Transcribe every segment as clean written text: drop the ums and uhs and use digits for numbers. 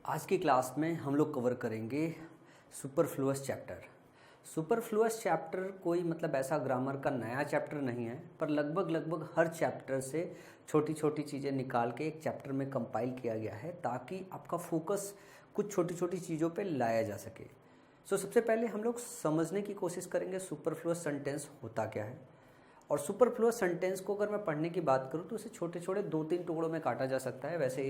आज की क्लास में हम लोग कवर करेंगे सुपरफ्लुअस चैप्टर। सुपरफ्लुअस चैप्टर कोई मतलब ऐसा ग्रामर का नया चैप्टर नहीं है, पर लगभग हर चैप्टर से छोटी छोटी चीज़ें निकाल के एक चैप्टर में कंपाइल किया गया है ताकि आपका फोकस कुछ छोटी छोटी चीज़ों पे लाया जा सके। सबसे पहले हम लोग समझने की कोशिश करेंगे सुपरफ्लुअस सेंटेंस होता क्या है। और सुपरफ्लुअस सेंटेंस को अगर मैं पढ़ने की बात करूँ तो उसे छोटे छोटे 2-3 टुकड़ों में काटा जा सकता है। वैसे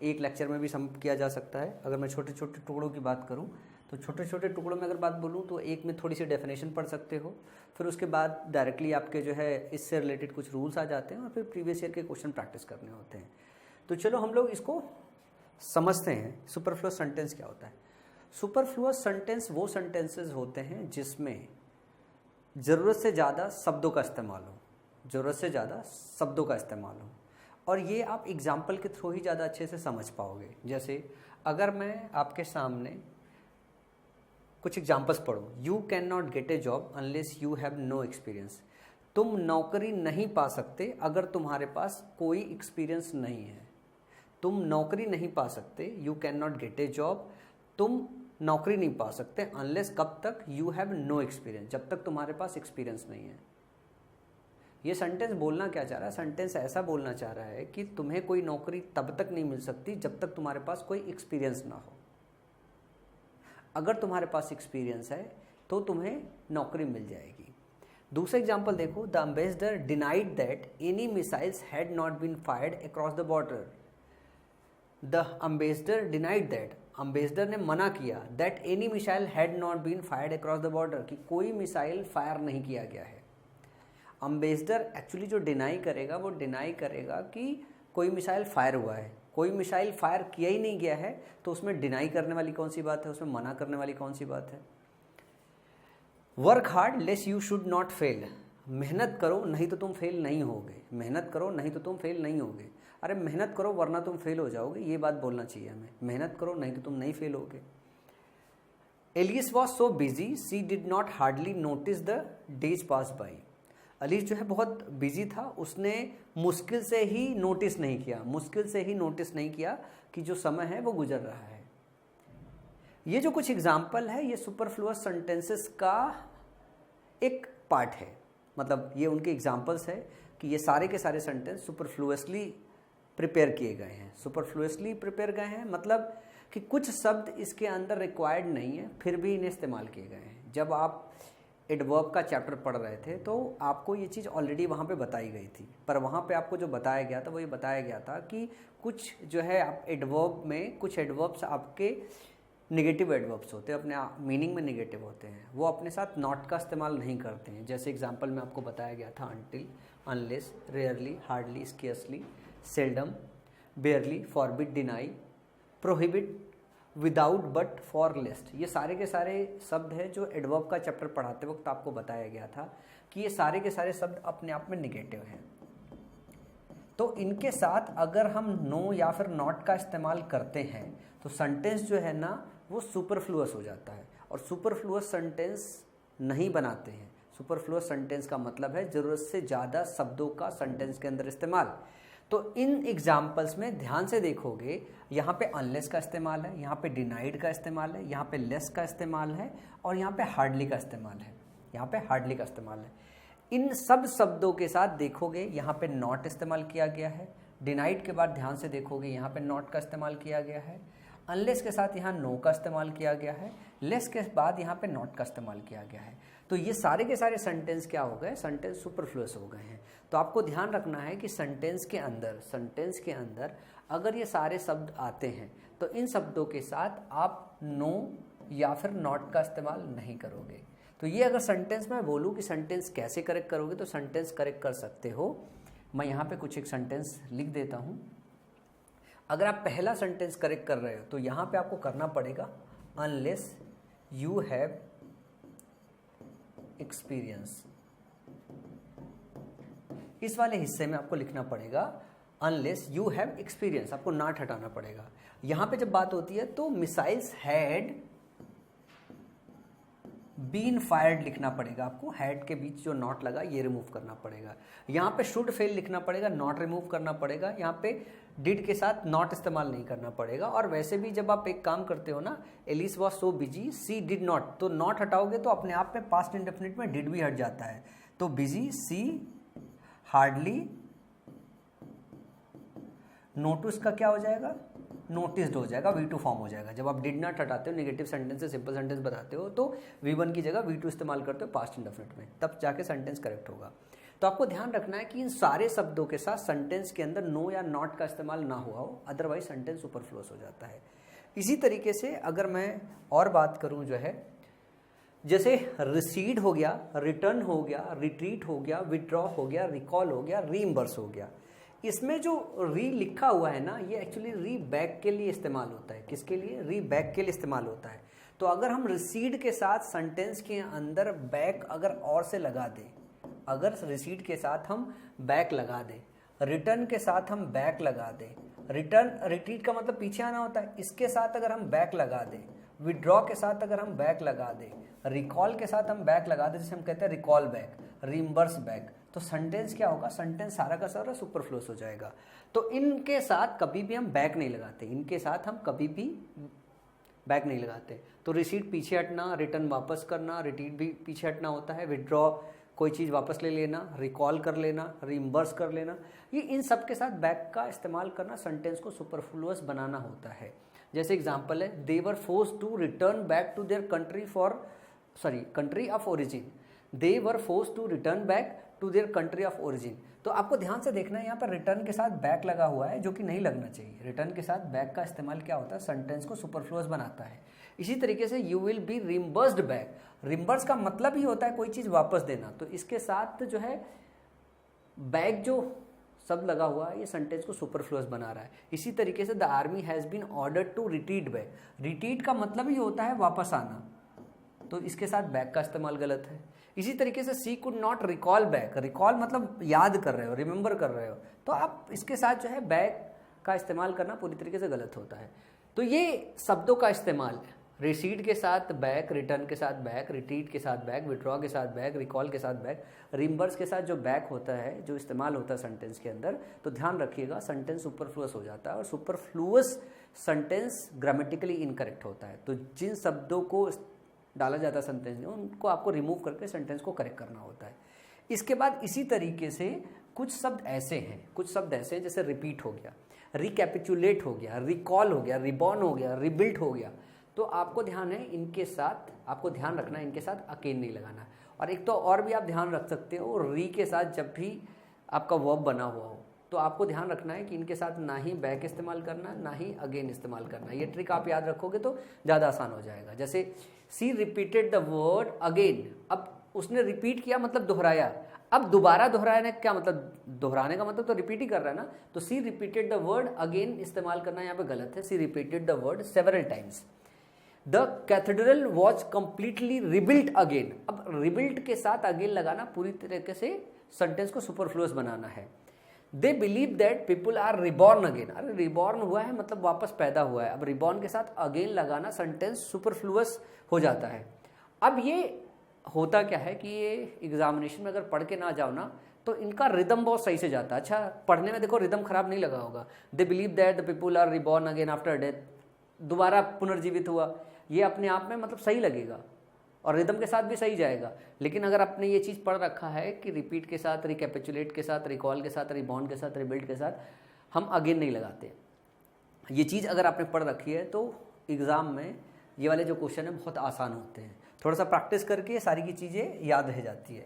एक लेक्चर में भी सम किया जा सकता है। अगर मैं छोटे छोटे टुकड़ों की बात करूँ तो छोटे छोटे टुकड़ों में अगर बात बोलूँ तो एक में थोड़ी सी डेफिनेशन पढ़ सकते हो, फिर उसके बाद डायरेक्टली आपके जो है इससे रिलेटेड कुछ रूल्स आ जाते हैं और फिर प्रीवियस ईयर के क्वेश्चन प्रैक्टिस करने होते हैं। तो चलो हम लोग इसको समझते हैं सुपरफ्लुअस सेंटेंस क्या होता है। सुपरफ्लुअस सेंटेंस वो सेंटेंसेस होते हैं जिसमें ज़रूरत से ज़्यादा शब्दों का इस्तेमाल हो, ज़रूरत से ज़्यादा शब्दों का इस्तेमाल हो, और ये आप एग्जाम्पल के थ्रू ही ज़्यादा अच्छे से समझ पाओगे। जैसे अगर मैं आपके सामने कुछ एग्जाम्पल्स पढ़ूँ, you can not get a job unless you have no experience. तुम नौकरी नहीं पा सकते अगर तुम्हारे पास कोई एक्सपीरियंस नहीं है। तुम नौकरी नहीं पा सकते, you can not get a job, तुम नौकरी नहीं पा सकते अनलेस कब तक, यू हैव नो एक्सपीरियंस, जब तक तुम्हारे पास एक्सपीरियंस नहीं है। ये सेंटेंस बोलना क्या चाह रहा है? सेंटेंस ऐसा बोलना चाह रहा है कि तुम्हें कोई नौकरी तब तक नहीं मिल सकती जब तक तुम्हारे पास कोई एक्सपीरियंस ना हो। अगर तुम्हारे पास एक्सपीरियंस है तो तुम्हें नौकरी मिल जाएगी। दूसरा एग्जाम्पल देखो, the ambassador denied that any missiles had not been fired across the border. The ambassador denied that, ambassador ने मना किया, that any missile had not been fired across the border, कि कोई मिसाइल फायर नहीं किया गया है। अम्बेसडर एक्चुअली जो डिनाई करेगा वो डिनाई करेगा कि कोई मिसाइल फायर हुआ है। कोई मिसाइल फायर किया ही नहीं गया है तो उसमें डिनाई करने वाली कौन सी बात है, उसमें मना करने वाली कौन सी बात है। Work hard lest you should not fail, मेहनत करो नहीं तो तुम फेल नहीं होगे, मेहनत करो नहीं तो तुम फेल नहीं होगे। अरे मेहनत करो वरना तुम फेल हो जाओगे, ये बात बोलना चाहिए हमें, मेहनत करो नहीं तो तुम नहीं फेल होगे। Alice was so busy she did not hardly notice the days pass by. Alice जो है बहुत बिजी था, उसने मुश्किल से ही नोटिस नहीं किया, मुश्किल से ही नोटिस नहीं किया कि जो समय है वो गुजर रहा है। ये जो कुछ एग्जाम्पल है ये सुपरफ्लुअस सेंटेंसेस का एक पार्ट है, मतलब ये उनके एग्जाम्पल्स है कि ये सारे के सारे सेंटेंस सुपरफ्लुअसली प्रिपेयर किए गए हैं। सुपरफ्लुअसली प्रिपेयर गए हैं मतलब कि कुछ शब्द इसके अंदर रिक्वायर्ड नहीं है फिर भी इन्हें इस्तेमाल किए गए हैं। जब आप एडवर्ब का चैप्टर पढ़ रहे थे तो आपको ये चीज़ ऑलरेडी वहाँ पे बताई गई थी, पर वहाँ पे आपको जो बताया गया था वो ये बताया गया था कि कुछ जो है आप एडवर्ब में, कुछ एडवर्ब्स आपके निगेटिव एडवर्ब्स होते हैं, अपने मीनिंग में निगेटिव होते हैं, वो अपने साथ नॉट का इस्तेमाल नहीं करते हैं। जैसे एग्जांपल में आपको बताया गया था until, unless, rarely, hardly, scarcely, seldom, barely, forbid, deny, prohibit, without, but, for, lest. ये सारे के सारे शब्द हैं जो एडवर्ब का चैप्टर पढ़ाते वक्त आपको बताया गया था कि ये सारे के सारे शब्द अपने आप में निगेटिव हैं। तो इनके साथ अगर हम नो या फिर नॉट का इस्तेमाल करते हैं तो सेंटेंस जो है ना वो सुपरफ्लुअस हो जाता है, और सुपरफ्लुअस सेंटेंस नहीं बनाते हैं। सुपरफ्लुअस सेंटेंस का मतलब है ज़रूरत से ज़्यादा शब्दों का सेंटेंस के अंदर इस्तेमाल। तो इन एग्जाम्पल्स में ध्यान से देखोगे, यहाँ पे अनलेस का इस्तेमाल है, यहाँ पे डिनाइड का इस्तेमाल है, यहाँ पे लेस का इस्तेमाल है, और यहाँ पे हार्डली का इस्तेमाल है, यहाँ पे हार्डली का इस्तेमाल है। इन सब शब्दों के साथ देखोगे यहाँ पे नॉट इस्तेमाल किया गया है। डिनाइड के बाद ध्यान से देखोगे यहाँ पे नॉट का इस्तेमाल किया गया है। अनलेस के साथ यहाँ नो का इस्तेमाल किया गया है। लेस के बाद यहाँ पे नॉट का इस्तेमाल किया गया है। तो ये सारे के सारे सेंटेंस क्या हो गए? सेंटेंस सुपरफ्लुअस हो गए हैं। तो आपको ध्यान रखना है कि सेंटेंस के अंदर अगर ये सारे शब्द आते हैं तो इन शब्दों के साथ आप नो या फिर नॉट का इस्तेमाल नहीं करोगे। तो ये अगर सेंटेंस मैं बोलूँ कि सेंटेंस कैसे करेक्ट करोगे तो सेंटेंस करेक्ट कर सकते हो। मैं यहाँ पे कुछ एक सेंटेंस लिख देता हूँ। अगर आप पहला सेंटेंस करेक्ट कर रहे हो तो यहाँ पे आपको करना पड़ेगा अनलेस यू हैव एक्सपीरियंस। इस वाले हिस्से में आपको लिखना पड़ेगा अनलेस यू हैव एक्सपीरियंस, आपको नॉट हटाना पड़ेगा। यहाँ पे जब बात होती है तो मिसाइल्स हैड बीन फायर्ड लिखना पड़ेगा आपको, हैड के बीच जो नॉट लगा ये रिमूव करना पड़ेगा। यहाँ पे शुड फेल लिखना पड़ेगा, नॉट रिमूव करना पड़ेगा। यहाँ पे डिड के साथ नॉट इस्तेमाल नहीं करना पड़ेगा। और वैसे भी जब आप एक काम करते हो ना, Alice was so busy she did not, तो नॉट हटाओगे तो अपने आप में पास्ट इंडेफिनिट में डिड भी हट जाता है। तो बिजी, सी, हार्डली, नोटिस का क्या हो जाएगा, नोटिस्ड हो जाएगा, V2 फॉर्म हो जाएगा। जब आप डिड नॉट हटाते हो, नेगेटिव सेंटेंस से सिंपल सेंटेंस बताते हो, तो V1 की जगह V2 इस्तेमाल करते हो पास्ट इंडेफिनिट में, तब जाके सेंटेंस करेक्ट होगा। तो आपको ध्यान रखना है कि इन सारे शब्दों के साथ सेंटेंस के अंदर नो या नॉट का इस्तेमाल ना हुआ हो, अदरवाइज सेंटेंस सुपरफ्लुअस हो जाता है। इसी तरीके से अगर मैं और बात करूं जो है, जैसे रिसीड हो गया, रिटर्न हो गया, रिट्रीट हो गया, विड्रॉ हो गया, रिकॉल हो गया, रीइंबर्स हो गया। इसमें जो री लिखा हुआ है ना, ये एक्चुअली री बैक के लिए इस्तेमाल होता है। किसके लिए? री बैक के लिए इस्तेमाल होता है। तो अगर हम रिसीड के साथ सेंटेंस के अंदर बैक अगर और से लगा दें, अगर रिसीड के साथ हम बैक लगा दें, रिटर्न के साथ हम बैक लगा दें, रिटर्न रिट्रीट का मतलब पीछे आना होता है, इसके साथ अगर हम बैक लगा दें, विड्रॉ के साथ अगर हम बैक लगा दें, रिकॉल के साथ हम बैक लगा दें, जिसे हम कहते हैं रिकॉल बैक, रिइंबर्स बैक, तो सेंटेंस क्या होगा? सेंटेंस सारा का सारा सुपरफ्लुअस हो जाएगा। तो इनके साथ कभी भी हम बैक नहीं लगाते, इनके साथ हम कभी भी बैक नहीं लगाते। तो रिसीट पीछे हटना, रिटर्न वापस करना, रिट्रीट भी पीछे हटना होता है, विड्रॉ कोई चीज़ वापस ले लेना, रिकॉल कर लेना, रिइंबर्स कर लेना, ये इन सब के साथ बैक का इस्तेमाल करना सेंटेंस को सुपरफ्लुअस बनाना होता है। जैसे एग्जांपल है, they were forced to return back to their country of origin. They were forced to return back to their country of origin. तो आपको ध्यान से देखना है, यहाँ पर रिटर्न के साथ बैक लगा हुआ है, जो कि नहीं लगना चाहिए। रिटर्न के साथ बैक का इस्तेमाल क्या होता है? सेंटेंस को सुपरफ्लुअस बनाता है। इसी तरीके से यू विल बी रिइंबर्स्ड बैक, रिइंबर्स का मतलब ही होता है कोई चीज़ वापस देना। तो इसके साथ जो है बैक जो शब्द लगा हुआ है, ये सेंटेंस को सुपरफ्लुअस बना रहा है। इसी तरीके से the army has been ordered to retreat back, retreat का मतलब ही होता है वापस आना, तो इसके साथ बैक का इस्तेमाल गलत है। इसी तरीके से she could not recall back, recall मतलब याद कर रहे हो, रिमेंबर कर रहे हो, तो आप इसके साथ जो है बैक का इस्तेमाल करना पूरी तरीके से गलत होता है। तो ये शब्दों का इस्तेमाल रिसीड के साथ बैक, रिटर्न के साथ बैक, रिट्रीट के साथ बैक, विड्रॉ के साथ बैक, रिकॉल के साथ बैक, रिइंबर्स के साथ जो बैक होता है, जो इस्तेमाल होता है सेंटेंस के अंदर, तो ध्यान रखिएगा सेंटेंस सुपरफ्लुअस हो जाता है। और सुपरफ्लुअस सेंटेंस ग्रामेटिकली इनकरेक्ट होता है। तो जिन शब्दों को डाला जाता है सेंटेंस में, उनको आपको रिमूव करके सेंटेंस को करेक्ट करना होता है। इसके बाद इसी तरीके से कुछ शब्द ऐसे हैं जैसे रिपीट हो गया, रिकैपिचुलेट हो गया, रिकॉल हो गया, रिबॉर्न हो गया, रिबिल्ट हो गया। तो आपको ध्यान है, इनके साथ आपको ध्यान रखना है, इनके साथ अकेन नहीं लगाना। और एक तो और भी आप ध्यान रख सकते हो, री के साथ जब भी आपका वर्ब बना हुआ हो, तो आपको ध्यान रखना है कि इनके साथ ना ही बैक इस्तेमाल करना, ना ही अगेन इस्तेमाल करना। ये ट्रिक आप याद रखोगे तो ज़्यादा आसान हो जाएगा। जैसे सी रिपीटेड द वर्ड अगेन, अब उसने रिपीट किया मतलब दोहराया, अब दोबारा दोहराने क्या मतलब? दोहराने का मतलब तो रिपीट ही कर रहा है ना। तो she repeated the word again इस्तेमाल करना यहाँ पे गलत है। She repeated the word several times. The cathedral was completely rebuilt again, अब रिबिल्ट के साथ अगेन लगाना पूरी तरीके से सेंटेंस को सुपरफ्लुअस बनाना है। They believe that people are reborn again, अरे रिबॉर्न हुआ है मतलब वापस पैदा हुआ है, अब रिबॉर्न के साथ अगेन लगाना सेंटेंस सुपरफ्लुअस हो जाता है। अब ये होता क्या है कि ये एग्जामिनेशन में अगर पढ़ के ना जाओ ना, तो इनका रिदम बहुत सही से जाता है। अच्छा, पढ़ने में देखो रिदम खराब नहीं लगा होगा। They believe that the people are reborn again after death, दोबारा पुनर्जीवित हुआ, ये अपने आप में मतलब सही लगेगा और रिदम के साथ भी सही जाएगा। लेकिन अगर आपने ये चीज़ पढ़ रखा है कि रिपीट के साथ, रिकैपिचुलेट के साथ, रिकॉल के साथ, रिबॉर्न के साथ, रिबिल्ड के साथ हम अगेन नहीं लगाते, ये चीज़ अगर आपने पढ़ रखी है तो एग्ज़ाम में ये वाले जो क्वेश्चन है बहुत आसान होते हैं। थोड़ा सा प्रैक्टिस करके सारी की चीज़ें याद रह जाती है।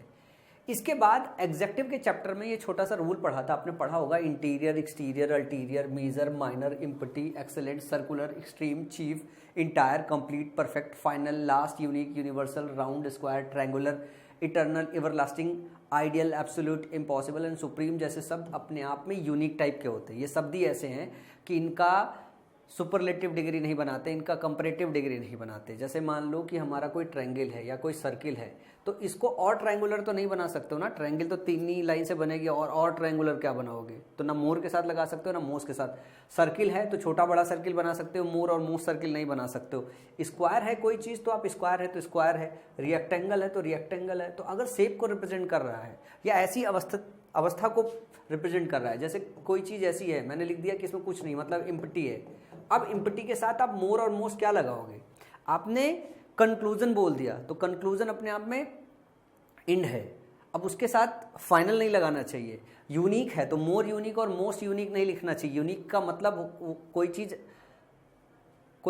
इसके बाद एग्जेक्टिव के चैप्टर में ये छोटा सा रूल पढ़ा था, आपने पढ़ा होगा, interior, exterior, ulterior, major, minor, empty, excellent, circular, extreme, chief, entire, complete, perfect, final, last, unique, universal, round, square, triangular, eternal, everlasting, ideal, absolute, impossible and supreme जैसे शब्द अपने आप में यूनिक टाइप के होते हैं। ये शब्द ही ऐसे हैं कि इनका सुपरलेटिव डिग्री नहीं बनाते, इनका कंपैरेटिव डिग्री नहीं बनाते। जैसे मान लो कि हमारा कोई ट्रायंगल है या कोई सर्किल है, तो इसको और ट्रायंगुलर तो नहीं बना सकते हो ना, ट्रायंगल तो तीन ही लाइन से बनेगी, और ट्रायंगुलर क्या बनाओगे? तो ना मोर के साथ लगा सकते हो ना मोस के साथ। सर्किल है तो छोटा बड़ा सर्किल बना सकते हो, मोर और मोस सर्किल नहीं बना सकते हो। स्क्वायर है कोई चीज़ तो आप स्क्वायर है तो स्क्वायर है, रिएक्टेंगल है तो रिएक्टेंगल है। तो अगर शेप को रिप्रेजेंट कर रहा है या ऐसी अवस्था को रिप्रेजेंट कर रहा है, जैसे कोई चीज़ ऐसी है, मैंने लिख दिया कि इसमें कुछ नहीं, मतलब इम्प्टी है। अब इम्प्टी के साथ आप मोर और मोस क्या लगाओगे? आपने कंक्लूजन बोल दिया तो कंक्लूजन अपने आप में इंड है, अब उसके साथ फाइनल नहीं लगाना चाहिए। यूनिक है तो मोर यूनिक और मोस्ट यूनिक नहीं लिखना चाहिए। यूनिक का मतलब कोई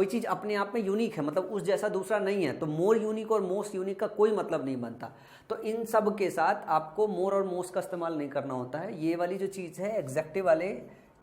चीज़ अपने आप में यूनिक है, मतलब उस जैसा दूसरा नहीं है। तो मोर यूनिक और मोस्ट यूनिक का कोई मतलब नहीं बनता। तो इन सब के साथ आपको मोर और मोस्ट का इस्तेमाल नहीं करना होता है। ये वाली जो चीज़ है एग्जैक्टिव वाले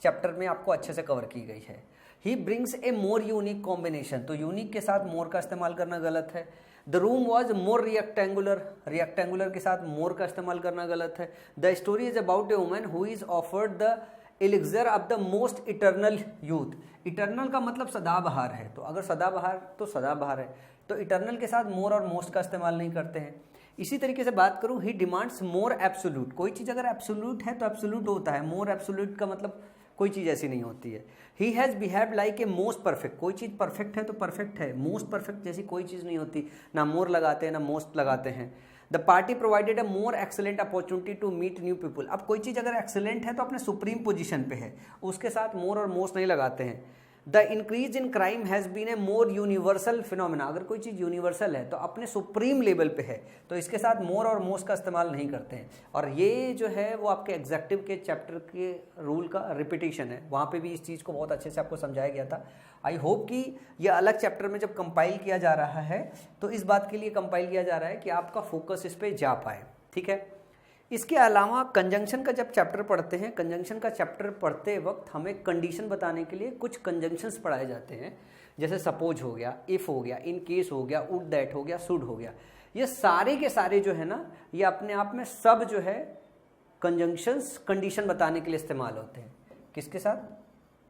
चैप्टर में आपको अच्छे से कवर की गई है। He brings A more unique combination, तो यूनिक के साथ मोर का इस्तेमाल करना गलत है। द रूम वॉज मोर रिएक्टेंगुलर, रिएक्टेंगुलर के साथ मोर का इस्तेमाल करना गलत है। The story is about a woman who is offered the elixir of the most eternal youth. Eternal का मतलब सदाबहार है, तो अगर सदाबहार तो सदाबहार है, तो इटर्नल के साथ मोर और मोस्ट का इस्तेमाल नहीं करते हैं। इसी तरीके से बात करूं, ही डिमांड्स मोर एब्सोल्यूट, कोई चीज़ अगर एब्सोल्यूट है तो एब्सोल्यूट होता है, मोर एब्सोल्यूट का मतलब कोई चीज़ ऐसी नहीं होती है। He has behaved like a most perfect, कोई चीज़ परफेक्ट है तो परफेक्ट है, मोस्ट परफेक्ट जैसी कोई चीज़ नहीं होती। ना मोर लगाते हैं ना मोस्ट लगाते हैं। The party provided a more excellent opportunity to meet new people, अब कोई चीज़ अगर एक्सेलेंट है तो अपने सुप्रीम पोजीशन पे है, उसके साथ मोर और मोस्ट नहीं लगाते हैं। The increase in crime has been a more universal phenomena, अगर कोई चीज़ यूनिवर्सल है तो अपने सुप्रीम लेवल पे है, तो इसके साथ मोर और मोस्ट का इस्तेमाल नहीं करते हैं। और ये जो है वो आपके एग्जेक्टिव के चैप्टर के रूल का रिपीटिशन है, वहाँ पे भी इस चीज़ को बहुत अच्छे से आपको समझाया गया था। आई होप कि ये अलग चैप्टर में जब कंपाइल किया जा रहा है तो इस बात के लिए कंपाइल किया जा रहा है कि आपका फोकस इस पर जा पाए, ठीक है। इसके अलावा कंजंक्शन का जब चैप्टर पढ़ते हैं, कंजंक्शन का चैप्टर पढ़ते वक्त हमें कंडीशन बताने के लिए कुछ कंजंक्शंस पढ़ाए जाते हैं, जैसे सपोज हो गया, इफ़ हो गया, इन केस हो गया, वुड दैट हो गया, शुड हो गया। ये सारे के सारे जो है ना, ये अपने आप में सब जो है कंजंक्शंस कंडीशन बताने के लिए इस्तेमाल होते हैं। किसके साथ?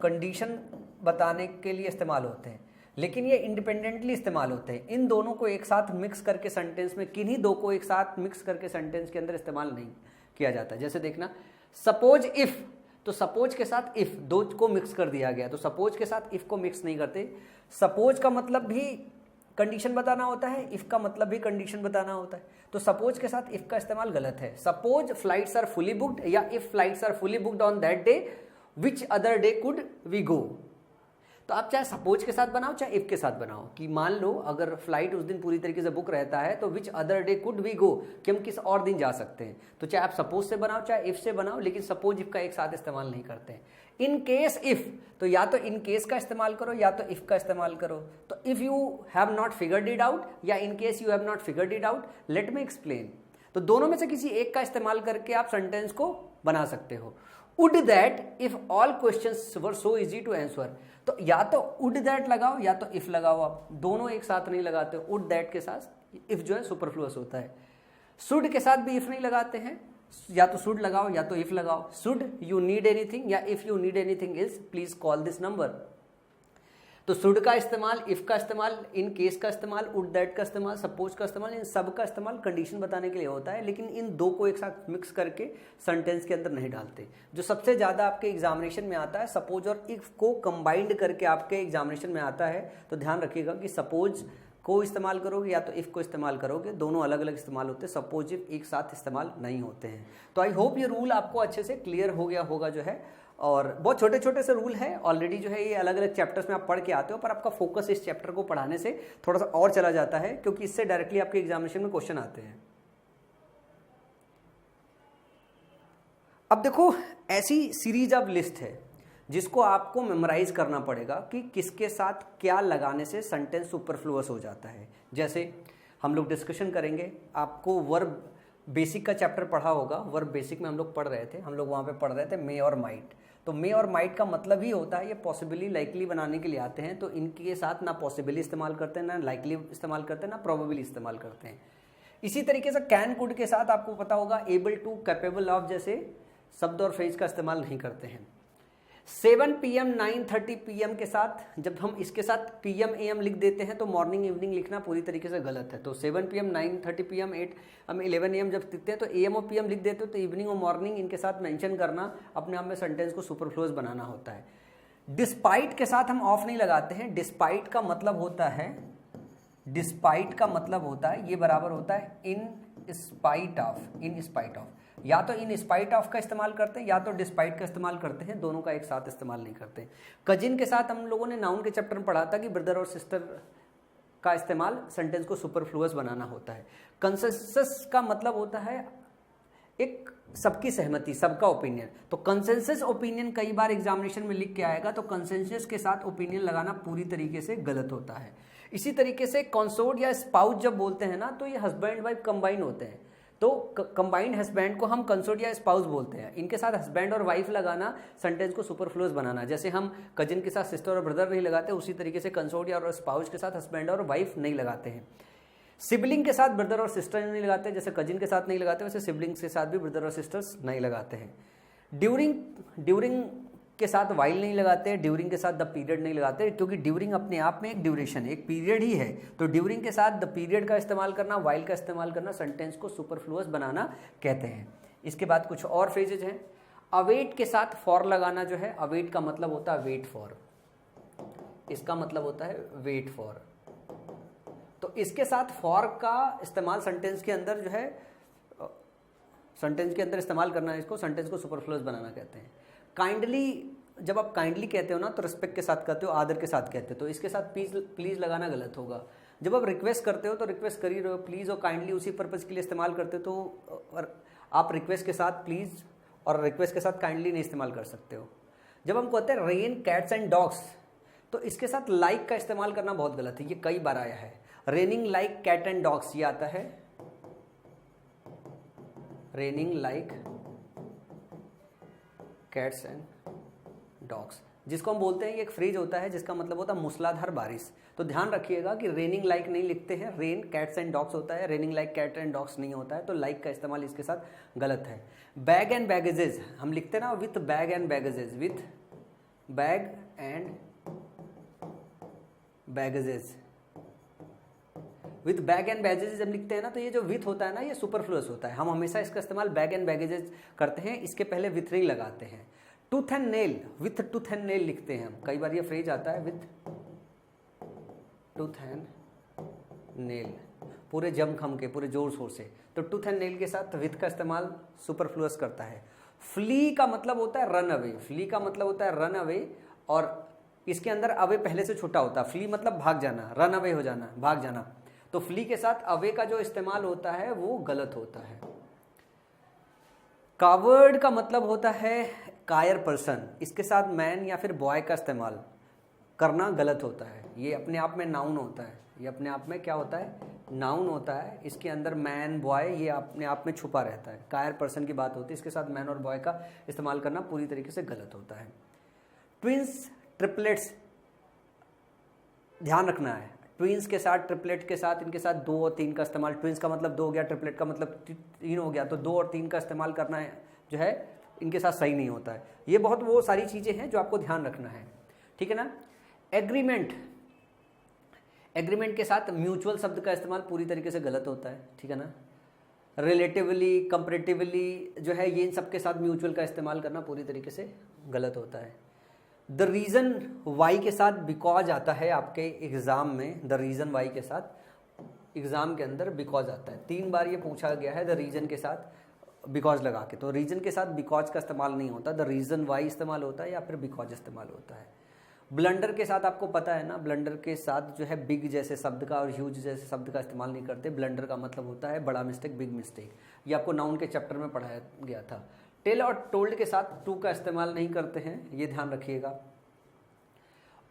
कंडीशन बताने के लिए इस्तेमाल होते हैं, लेकिन ये इंडिपेंडेंटली इस्तेमाल होते हैं। इन दोनों को एक साथ मिक्स करके सेंटेंस में, किन्हीं दो को एक साथ मिक्स करके सेंटेंस के अंदर इस्तेमाल नहीं किया जाता। जैसे देखना, सपोज इफ, तो सपोज के साथ इफ, दो को मिक्स कर दिया गया, तो सपोज के साथ इफ को मिक्स नहीं करते। सपोज का मतलब भी कंडीशन बताना होता है, इफ का मतलब भी कंडीशन बताना होता है, तो सपोज के साथ इफ का इस्तेमाल गलत है। Suppose flights are fully booked, या if flights are fully booked on that day, which other day could we go. तो आप चाहे सपोज के साथ बनाओ चाहे इफ के साथ बनाओ, कि मान लो अगर फ्लाइट उस दिन पूरी तरीके से बुक रहता है तो which other day could we go, कि हम किस और दिन जा सकते हैं। तो चाहे आप सपोज से बनाओ चाहे इफ से बनाओ, लेकिन सपोज इफ का एक साथ इस्तेमाल नहीं करते हैं। इन केस इफ, तो या तो इन केस का इस्तेमाल करो या तो इफ का इस्तेमाल करो। तो if you have not figured it out या in case you have not figured it out, let me explain. तो दोनों में से किसी एक का इस्तेमाल करके आप सेंटेंस को बना सकते हो। Would that if all questions were so easy to answer, तो या तो वुड दैट लगाओ या तो इफ लगाओ, आप दोनों एक साथ नहीं लगाते। वुड दैट के साथ इफ जो है सुपरफ्लुअस होता है। शुड के साथ भी इफ नहीं लगाते हैं, या तो शुड लगाओ या तो इफ लगाओ। शुड यू नीड एनीथिंग, या if you need anything is please call this number. तो शुड का इस्तेमाल, इफ का इस्तेमाल, इन केस का इस्तेमाल, वुड दैट का इस्तेमाल, सपोज का इस्तेमाल, इन सब का इस्तेमाल कंडीशन बताने के लिए होता है, लेकिन इन दो को एक साथ मिक्स करके सेंटेंस के अंदर नहीं डालते। जो सबसे ज़्यादा आपके एग्जामिनेशन में आता है, सपोज और इफ को कंबाइंड करके आपके एग्जामिनेशन में आता है। तो ध्यान रखिएगा कि सपोज को इस्तेमाल करोगे या तो इफ को इस्तेमाल करोगे, दोनों अलग अलग इस्तेमाल होते हैं, सपोज इफ एक साथ इस्तेमाल नहीं होते हैं। तो आई होप ये रूल आपको अच्छे से क्लियर हो गया होगा जो है, और बहुत छोटे छोटे से रूल है ऑलरेडी जो है, ये अलग अलग चैप्टर्स में आप पढ़ के आते हो, पर आपका फोकस इस चैप्टर को पढ़ाने से थोड़ा सा और चला जाता है, क्योंकि इससे डायरेक्टली आपके एग्जामिनेशन में क्वेश्चन आते हैं। अब देखो, ऐसी सीरीज ऑफ लिस्ट है जिसको आपको मेमोराइज करना पड़ेगा कि किसके साथ क्या लगाने से सेंटेंस सुपरफ्लुअस हो जाता है। जैसे हम लोग डिस्कशन करेंगे, आपको वर्ब बेसिक का चैप्टर पढ़ा होगा, वर्ब बेसिक में हम लोग पढ़ रहे थे, हम लोग वहाँ पे पढ़ रहे थे मे और माइट। तो मे और माइट का मतलब ही होता है ये पॉसिबली लाइकली बनाने के लिए आते हैं, तो इनके साथ ना पॉसिबली इस्तेमाल करते हैं, ना लाइकली इस्तेमाल करते हैं, ना प्रोबेबली इस्तेमाल करते हैं। इसी तरीके से कैन कुड के साथ आपको पता होगा एबल टू, कैपेबल ऑफ जैसे शब्द और फ्रेज का इस्तेमाल नहीं करते हैं। 7 PM 9:30 PM के साथ जब हम इसके साथ PM AM लिख देते हैं तो मॉर्निंग इवनिंग लिखना पूरी तरीके से गलत है। तो 7 PM 9:30 PM 8 हम 11 AM जब लिखते हैं तो AM और PM लिख देते हो, तो इवनिंग और मॉर्निंग इनके साथ मेंशन करना अपने आप में सेंटेंस को सुपरफ्लुअस बनाना होता है। डिस्पाइट के साथ हम ऑफ नहीं लगाते हैं। डिस्पाइट का मतलब होता है, डिस्पाइट का मतलब होता है ये बराबर होता है in spite of, in spite of. या तो इन स्पाइट ऑफ का इस्तेमाल करते हैं या तो डिस्पाइट का इस्तेमाल करते हैं, दोनों का एक साथ इस्तेमाल नहीं करते। कजिन के साथ हम लोगों ने नाउन के चैप्टर में पढ़ा था कि ब्रदर और सिस्टर का इस्तेमाल सेंटेंस को सुपरफ्लुअस बनाना होता है। कंसेंसस का मतलब होता है एक सबकी सहमति, सबका ओपिनियन। तो कंसेंसस ओपिनियन कई बार एग्जामिनेशन में लिख के आएगा, तो कंसेंसस के साथ ओपिनियन लगाना पूरी तरीके से गलत होता है। इसी तरीके से कंसोर्ट या स्पाउस जब बोलते हैं ना, तो ये हस्बैंड वाइफ कंबाइन होते हैं, तो कंबाइंड हस्बैंड को हम कंसोर्ट या स्पाउस बोलते हैं। इनके साथ हस्बैंड और वाइफ लगाना सेंटेंस को सुपरफ्लुअस बनाना। जैसे हम कजिन के साथ सिस्टर और ब्रदर नहीं लगाते, उसी तरीके से कंसोर्ट या और स्पाउस के साथ हस्बैंड और वाइफ नहीं लगाते हैं। सिबलिंग के साथ ब्रदर और सिस्टर नहीं लगाते, जैसे कजिन के साथ नहीं लगाते वैसे सिबलिंग्स के साथ भी ब्रदर और सिस्टर्स नहीं लगाते हैं। ड्यूरिंग के साथ वाइल नहीं लगाते, ड्यूरिंग के साथ द पीरियड नहीं लगाते, क्योंकि ड्यूरिंग अपने आप में एक ड्यूरेशन, एक पीरियड ही है। तो ड्यूरिंग के साथ द पीरियड का इस्तेमाल करना, वाइल का इस्तेमाल करना सेंटेंस को सुपरफ्लुअस बनाना कहते हैं। इसके बाद कुछ और फ्रेजेज हैं। अवेट के साथ फॉर लगाना जो है, अवेट का मतलब होता है वेट फॉर, इसका मतलब होता है वेट फॉर। तो इसके साथ फॉर का इस्तेमाल सेंटेंस के अंदर जो है, सेंटेंस के अंदर इस्तेमाल करना है, इसको सेंटेंस को सुपरफ्लुअस बनाना कहते हैं। काइंडली, जब आप काइंडली कहते हो ना तो रिस्पेक्ट के साथ कहते हो, आदर के साथ कहते हो, तो इसके साथ प्लीज लगाना गलत होगा। जब आप रिक्वेस्ट करते हो तो रिक्वेस्ट कर ही रहे हो, प्लीज और काइंडली उसी पर्पज के लिए इस्तेमाल करते हो, तो आप रिक्वेस्ट के साथ प्लीज और रिक्वेस्ट के साथ काइंडली नहीं इस्तेमाल कर सकते हो। जब हम कहते हैं रेन कैट्स एंड डॉग्स, तो इसके साथ लाइक का इस्तेमाल करना बहुत गलत है, ये कई बार आया है। Raining like cat and dogs, ये आता है raining like cats and dogs, जिसको हम बोलते हैं, ये एक फ्रेज होता है जिसका मतलब होता है मूसलाधार बारिश। तो ध्यान रखिएगा कि रेनिंग लाइक नहीं लिखते हैं, रेन कैट्स एंड डॉग्स होता है, raining like cat and dogs नहीं होता है, तो लाइक का इस्तेमाल इसके साथ गलत है। बैग एंड बैगेजेस हम लिखते हैं ना, with bag and baggages, with bag and baggages, with bag and baggages जब लिखते हैं ना, तो ये जो विथ होता है ना, ये सुपरफ्लुअस होता है। हम हमेशा इसका इस्तेमाल बैग एंड बैगेजेस करते हैं, इसके पहले विथ नहीं लगाते हैं। Tooth and nail, with tooth and nail लिखते हैं हम, कई बार ये फ्रेज आता है विथ टूथ एंड नेल, पूरे जम खम के, पूरे जोर शोर से। तो टूथ एंड नेल के साथ विथ का इस्तेमाल सुपरफ्लुअस करता है। फ्ली का मतलब होता है रन अवे, फ्ली का मतलब होता है रन अवे, और इसके अंदर अवे पहले से छोटा होता है। फ्ली मतलब भाग जाना, रन अवे हो जाना, भाग जाना। तो फ्ली के साथ अवे का जो इस्तेमाल होता है वो गलत होता है। कावर्ड का मतलब होता है कायर पर्सन, इसके साथ मैन या फिर बॉय का इस्तेमाल करना गलत होता है। ये अपने आप में नाउन होता है, ये अपने आप में क्या होता है, नाउन होता है। इसके अंदर मैन बॉय ये अपने आप में छुपा रहता है। कायर पर्सन की बात होती है, इसके साथ मैन और बॉय का इस्तेमाल करना पूरी तरीके से गलत होता है। ट्विंस, ट्रिपलेट्स ध्यान रखना है। ट्विंस के साथ, ट्रिपलेट के साथ, इनके साथ 2 और 3 का इस्तेमाल, ट्विंस का मतलब 2 हो गया, ट्रिपलेट का मतलब 3 हो गया, तो 2 और 3 का इस्तेमाल करना है जो है इनके साथ सही नहीं होता है। ये बहुत वो सारी चीज़ें हैं जो आपको ध्यान रखना है, ठीक है ना। एग्रीमेंट, एग्रीमेंट के साथ म्यूचुअल शब्द का इस्तेमाल पूरी तरीके से गलत होता है, ठीक है ना। रिलेटिवली, कंपैरेटिवली जो है, ये इन सब के साथ म्यूचुअल का इस्तेमाल करना पूरी तरीके से गलत होता है। द रीज़न वाई के साथ बिकॉज आता है आपके एग्ज़ाम में, द रीज़न वाई के साथ एग्ज़ाम के अंदर बिकॉज आता है। 3 बार ये पूछा गया है द रीज़न के साथ बिकॉज लगा के, तो रीज़न के साथ बिकॉज का इस्तेमाल नहीं होता, द रीज़न वाई इस्तेमाल होता है या फिर बिकॉज इस्तेमाल होता है। ब्लंडर के साथ आपको पता है ना, ब्लंडर के साथ जो है बिग जैसे शब्द का और ह्यूज जैसे शब्द का इस्तेमाल नहीं करते। ब्लंडर का मतलब होता है बड़ा मिस्टेक, बिग मिस्टेक, ये आपको नाउन के चैप्टर में पढ़ाया गया था। टेल और टोल्ड के साथ टू का इस्तेमाल नहीं करते हैं, ये ध्यान रखिएगा।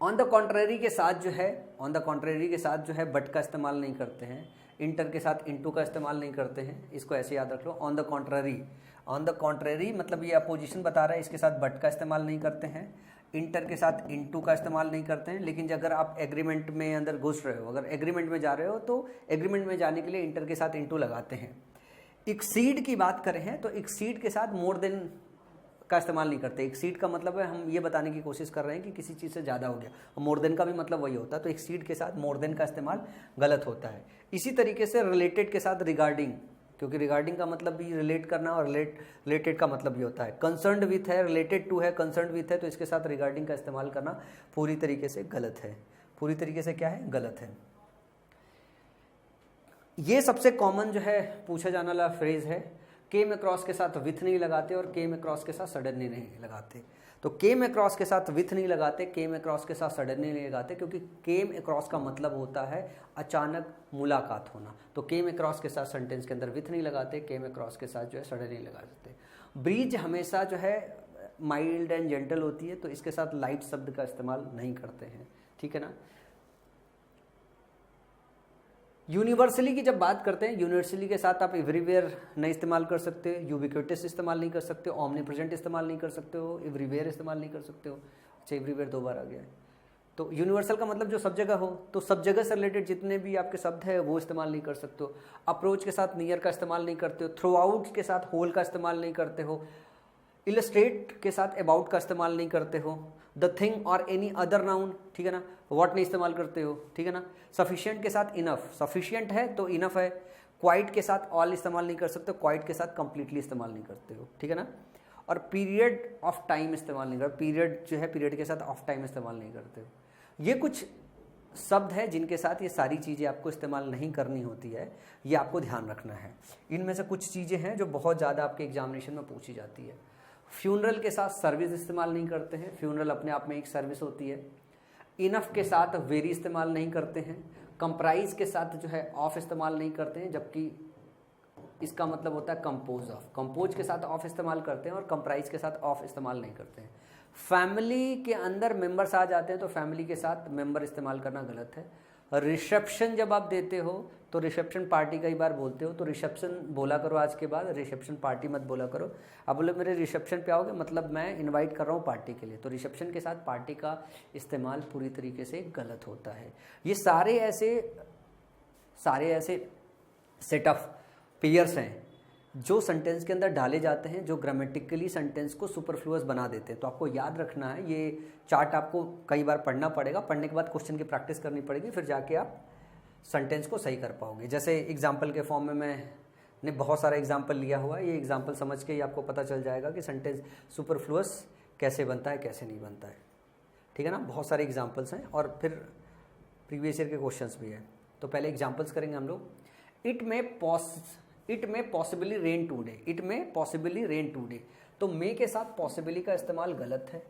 ऑन द कॉन्ट्रेरी के साथ जो है, ऑन द कॉन्ट्रेरी के साथ जो है बट का इस्तेमाल नहीं करते हैं। इंटर के साथ इनटू का इस्तेमाल नहीं करते हैं, इसको ऐसे याद रख लो। On the contrary, on the contrary मतलब ये अपोजिशन बता रहा है, इसके साथ बट का इस्तेमाल नहीं करते हैं। इंटर के साथ इनटू का इस्तेमाल नहीं करते हैं। लेकिन अगर आप एग्रीमेंट में अंदर घुस रहे हो, अगर एग्रीमेंट में जा रहे हो, तो एग्रीमेंट में जाने के लिए इंटर के साथ इनटू लगाते हैं। एक्सीड की बात करें हैं तो एक्सीड के साथ मोर देन का इस्तेमाल नहीं करते। एक्सीड का मतलब है हम ये बताने की कोशिश कर रहे हैं कि किसी चीज़ से ज़्यादा हो गया, और मोर देन का भी मतलब वही होता है। तो एक्सीड के साथ मोर देन का इस्तेमाल गलत होता है। इसी तरीके से रिलेटेड के साथ रिगार्डिंग, क्योंकि रिगार्डिंग का मतलब भी रिलेट करना और रिलेटेड का मतलब भी होता है। कंसर्न्ड विथ है, रिलेटेड टू है, कंसर्न्ड विथ है, तो इसके साथ रिगार्डिंग का इस्तेमाल करना पूरी तरीके से गलत है। पूरी तरीके से क्या है, गलत है। ये सबसे कॉमन जो है पूछा जाने वाला फ्रेज है। केम अक्रॉस के साथ विथ नहीं लगाते और केम अक्रॉस के साथ सडनली नहीं लगाते। तो केम अक्रॉस के साथ विथ नहीं लगाते, केम अक्रॉस के साथ सडनली नहीं लगाते, क्योंकि केम अक्रॉस का मतलब होता है अचानक मुलाकात होना। तो केम अक्रॉस के साथ सेंटेंस के अंदर विथ नहीं लगाते, केम अक्रॉस के साथ जो है सडनली लगा देते। ब्रीज हमेशा जो है माइल्ड एंड जेंटल होती है, तो इसके साथ लाइट शब्द का इस्तेमाल नहीं करते हैं, ठीक है ना। यूनिवर्सली की जब बात करते हैं, यूनिवर्सली के साथ आप एवरीवेयर नहीं इस्तेमाल कर सकते, यूबिक्विटस इस्तेमाल नहीं कर सकते, ओमनीप्रेजेंट इस्तेमाल नहीं कर सकते हो, एवरीवेयर इस्तेमाल नहीं कर सकते हो। अच्छा, एवरीवेयर 2 बार आ गया है। तो यूनिवर्सल का मतलब जो सब जगह हो, तो सब जगह से रिलेटेड जितने भी आपके शब्द है वो इस्तेमाल नहीं कर सकते हो। अप्रोच के साथ नियर का इस्तेमाल नहीं करते हो, थ्रू आउट के साथ होल का इस्तेमाल नहीं करते हो, इलस्ट्रेट के साथ अबाउट का इस्तेमाल नहीं करते हो, द थिंग और एनी अदर नाउन, ठीक है ना, व्हाट नहीं इस्तेमाल करते हो, ठीक है ना। सफिशिएंट के साथ इनफ, सफिशिएंट है तो इनफ है। क्वाइट के साथ ऑल इस्तेमाल नहीं कर सकते, क्वाइट के साथ कंप्लीटली इस्तेमाल नहीं करते हो, ठीक है ना। और पीरियड ऑफ टाइम इस्तेमाल नहीं करते, पीरियड जो है पीरियड के साथ ऑफ टाइम इस्तेमाल नहीं करते हो। ये कुछ शब्द है जिनके साथ ये सारी चीज़ें आपको इस्तेमाल नहीं करनी होती है, ये आपको ध्यान रखना है। इनमें से कुछ चीज़ें हैं जो बहुत ज़्यादा आपके एग्जामिनेशन में पूछी जाती है। फ्यूनरल के साथ सर्विस इस्तेमाल नहीं करते हैं, फ्यूनरल अपने आप में एक सर्विस होती है। इनफ के साथ वेरी इस्तेमाल नहीं करते हैं। कंप्राइज के साथ जो है ऑफ इस्तेमाल नहीं करते हैं, जबकि इसका मतलब होता है कंपोज ऑफ। कंपोज के साथ ऑफ इस्तेमाल करते हैं और कंप्राइज के साथ ऑफ इस्तेमाल नहीं करते हैं। फैमिली के अंदर मेंबर्स आ जाते हैं तो फैमिली के साथ मेंबर इस्तेमाल करना गलत है। रिसेप्शन जब आप देते हो तो रिसेप्शन पार्टी कई बार बोलते हो, तो रिसेप्शन बोला करो आज के बाद, रिसेप्शन पार्टी मत बोला करो। आप बोले मेरे रिसेप्शन पे आओगे, मतलब मैं इनवाइट कर रहा हूँ पार्टी के लिए, तो रिसेप्शन के साथ पार्टी का इस्तेमाल पूरी तरीके से गलत होता है। ये सारे ऐसे सेट ऑफ पेयर्स हैं जो सेंटेंस के अंदर डाले जाते हैं, जो ग्रामेटिकली सेंटेंस को सुपरफ्लुअस बना देते हैं। तो आपको याद रखना है, ये चार्ट आपको कई बार पढ़ना पड़ेगा, पढ़ने के बाद क्वेश्चन की प्रैक्टिस करनी पड़ेगी, फिर जाके आप सेंटेंस को सही कर पाओगे। जैसे एग्जाम्पल के फॉर्म में मैंने बहुत सारा एग्जाम्पल लिया हुआ है, ये एग्जाम्पल समझ के ही आपको पता चल जाएगा कि सेंटेंस सुपरफ्लुअस कैसे बनता है, कैसे नहीं बनता है, ठीक है ना। बहुत सारे एग्जाम्पल्स हैं और फिर प्रीवियस ईयर के क्वेश्चंस भी हैं। तो पहले एग्जाम्पल्स करेंगे हम लोग। It may possibly rain today, it may possibly rain today, तो मे के साथ पॉसिबली का इस्तेमाल गलत है।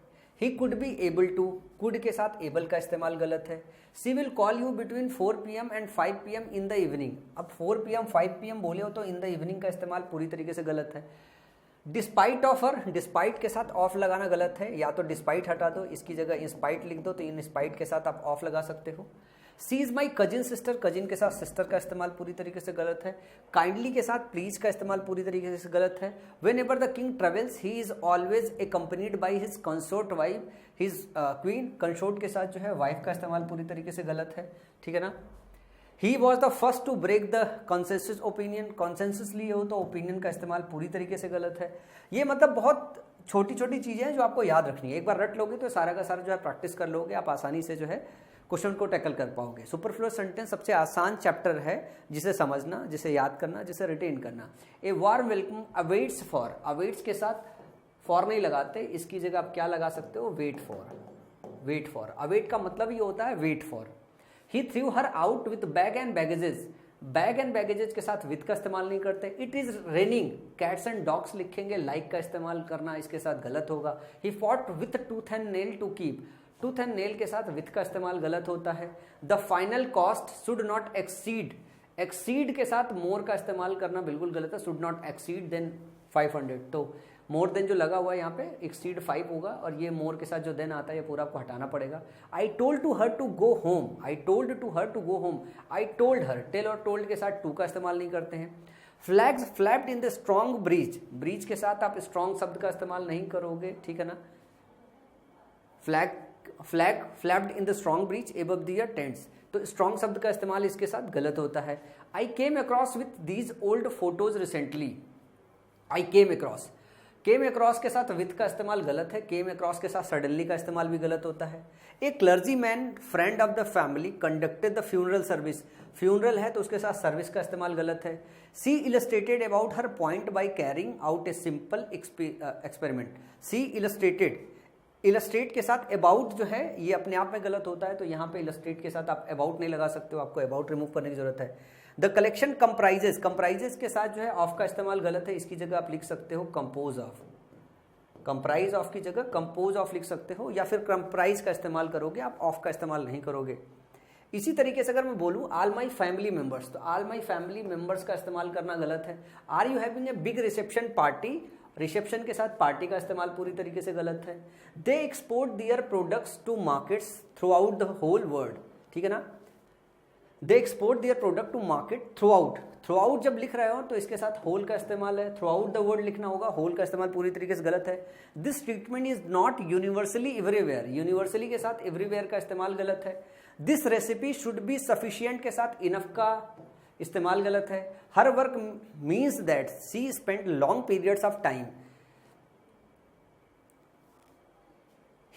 He could be able to, could के साथ एबल का इस्तेमाल गलत है। She will call you between 4 PM and 5 PM in the evening, अब 4 PM 5 PM बोले हो तो इन द इवनिंग का इस्तेमाल पूरी तरीके से गलत है। डिस्पाइट ऑफर, डिस्पाइट के साथ ऑफ लगाना गलत है, या तो डिस्पाइट हटा दो, इसकी जगह इंस्पाइट लिख दो, तो इन स्पाइट के साथ आप ऑफ लगा सकते हो। She is my cousin sister, cousin के साथ सिस्टर का इस्तेमाल पूरी तरीके से गलत है। काइंडली के साथ प्लीज का इस्तेमाल पूरी तरीके से गलत है। When ever the king travels he is always accompanied by his consort wife, his queen, consort के साथ जो है वाइफ का इस्तेमाल पूरी तरीके से गलत है, ठीक है ना। He was the first to break the consensus opinion, consensus लिए हो तो ओपिनियन का इस्तेमाल पूरी तरीके से गलत है। ये मतलब बहुत छोटी छोटी चीजें हैं जो आपको याद रखनी है। एक बार रट लोगे तो सारा का सारा जो है प्रैक्टिस कर लोगे, आप आसानी से जो है क्वेश्चन को टैकल कर पाओगे। सुपरफ्लुअस सेंटेंस सबसे आसान चैप्टर है, जिसे समझना, जिसे याद करना, जिसे रिटेन करना। A warm welcome awaits for, awaits के साथ फॉर नहीं लगाते, इसकी जगह आप क्या लगा सकते हो, wait for, wait for. Await का मतलब ये होता है wait for. He threw her out with bag and baggages, bag and baggages के साथ विथ का इस्तेमाल नहीं करते। It is raining, cats and dogs लिखेंगे, लाइक का इस्तेमाल करना इसके साथ गलत होगा। He fought with tooth and nail to keep, tooth and nail के साथ विथ का इस्तेमाल गलत होता है। The final cost should not exceed, exceed के साथ मोर का इस्तेमाल करना बिल्कुल गलत है। शुड नॉट एक्सीड देन 500, तो मोर देन जो लगा हुआ है यहाँ पे एक्सीड 5 होगा, और ये मोर के साथ जो देन आता है ये पूरा आपको हटाना पड़ेगा। I told to her to go home, I told to her to go home, I told her, tell और टोल्ड के साथ टू का इस्तेमाल नहीं करते हैं। Flags flapped in the strong breeze, breeze के साथ आप स्ट्रॉन्ग शब्द का इस्तेमाल नहीं करोगे, ठीक है ना। Flag flapped in the strong breeze above their tents, तो स्ट्रॉन्ग शब्द का इस्तेमाल इसके साथ गलत होता है। I came across with these old photos recently, I came across, came across के साथ विथ का इस्तेमाल गलत है, केम अक्रॉस के साथ सडनली का इस्तेमाल भी गलत होता है। A clergyman friend of the family conducted the funeral service, funeral है तो उसके साथ सर्विस का इस्तेमाल गलत है। She illustrated about her point by carrying out a simple experiment, she illustrated, illustrate के साथ अबाउट जो है ये अपने आप में गलत होता है, तो यहाँ पे इलस्ट्रेट के साथ आप अबाउट नहीं लगा सकते हो, आपको अबाउट रिमूव करने की जरूरत है। द कलेक्शन कंप्राइजेस, कंप्राइजेस के साथ जो है ऑफ का इस्तेमाल गलत है, इसकी जगह आप लिख सकते हो कंपोज ऑफ, कंप्राइज ऑफ की जगह कंपोज ऑफ लिख सकते हो, या फिर कंप्राइज का इस्तेमाल करोगे, आप ऑफ का इस्तेमाल नहीं करोगे। इसी तरीके से अगर मैं बोलूँ ऑल माई फैमिली मेंबर्स, तो ऑल माई फैमिली मेंबर्स का इस्तेमाल करना गलत है। Are you having a big reception party, reception के साथ पार्टी का इस्तेमाल पूरी तरीके से गलत है। They export their products to markets throughout the whole world, ठीक है ना, they export their product to market throughout, throughout जब लिख रहे हो तो इसके साथ होल का इस्तेमाल है, थ्रू आउट द वर्ल्ड लिखना होगा, होल का इस्तेमाल पूरी तरीके से गलत है। This treatment is not universally everywhere, universally के साथ एवरीवेयर का इस्तेमाल गलत है। This recipe should be sufficient के साथ इनफ का इस्तेमाल गलत है। Her work means that she spend long periods of time,